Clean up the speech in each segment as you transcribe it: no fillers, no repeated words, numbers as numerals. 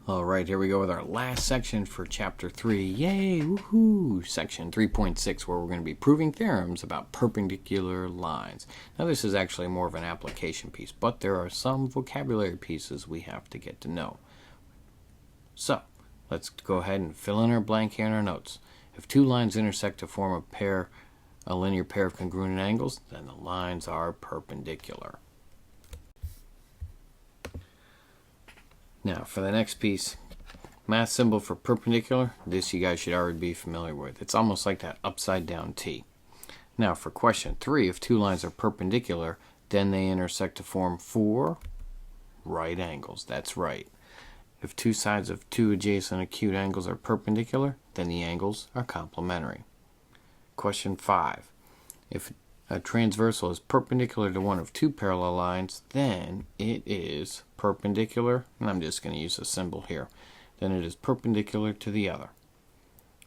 All right, here we go with our last section for Chapter 3. Yay, woohoo! Section 3.6, where we're going to be proving theorems about perpendicular lines. Now, this is actually more of an application piece, but there are some vocabulary pieces we have to get to know. So, let's go ahead and fill in our blank here in our notes. If two lines intersect to form a linear pair of congruent angles, then the lines are perpendicular. Now, for the next piece, math symbol for perpendicular, this you guys should already be familiar with. It's almost like that upside down T. Now, for question 3, if two lines are perpendicular, then they intersect to form 4 right angles. That's right. If two sides of two adjacent acute angles are perpendicular, then the angles are complementary. Question 5, if a transversal is perpendicular to one of two parallel lines, then it is perpendicular, and I'm just going to use a symbol here, then it is perpendicular to the other.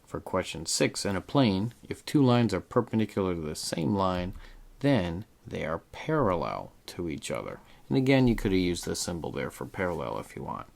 For question 6, in a plane, if two lines are perpendicular to the same line, then they are parallel to each other. And again, you could have used the symbol there for parallel if you want.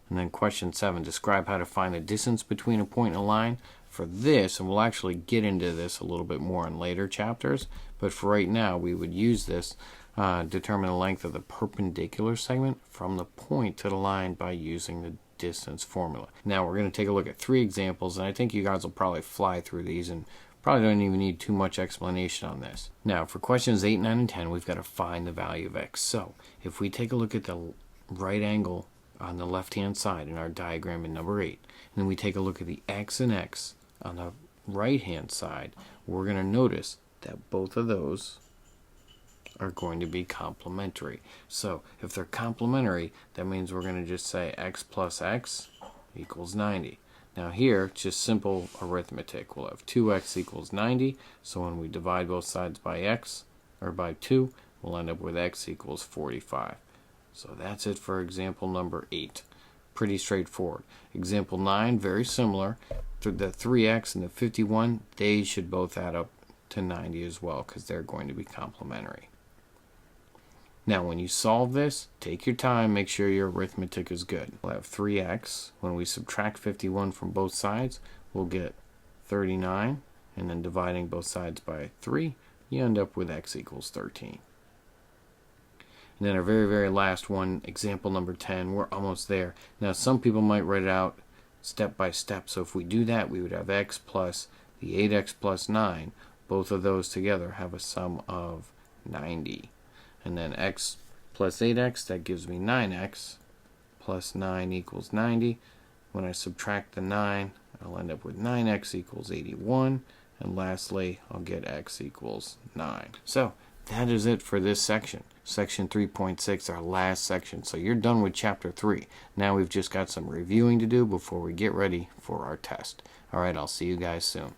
And then question 7, describe how to find the distance between a point and a line. For this, and we'll actually get into this a little bit more in later chapters, but for right now, we would use this, determine the length of the perpendicular segment from the point to the line by using the distance formula. Now, we're going to take a look at 3 examples, and I think you guys will probably fly through these and probably don't even need too much explanation on this. Now, for questions 8, 9, and 10, we've got to find the value of x. So, if we take a look at the right angle on the left-hand side in our diagram in number 8, and then we take a look at the x and x on the right-hand side, we're going to notice that both of those are going to be complementary. So if they're complementary, that means we're going to just say x plus x equals 90. Now here, it's just simple arithmetic. We'll have 2x equals 90, so when we divide both sides by x, or by 2, we'll end up with x equals 45. So that's it for example number 8. Pretty straightforward. Example 9, very similar. The 3x and the 51, they should both add up to 90 as well because they're going to be complementary. Now when you solve this, take your time, make sure your arithmetic is good. We'll have 3x. When we subtract 51 from both sides, we'll get 39, and then dividing both sides by 3, you end up with x equals 13. And then our very, very last one, example number 10, we're almost there. Now, some people might write it out step by step. So if we do that, we would have x plus the 8x plus 9. Both of those together have a sum of 90. And then x plus 8x, that gives me 9x plus 9 equals 90. When I subtract the 9, I'll end up with 9x equals 81. And lastly, I'll get x equals 9. So that is it for this section. Section 3.6, our last section. So you're done with Chapter 3. Now we've just got some reviewing to do before we get ready for our test. All right, I'll see you guys soon.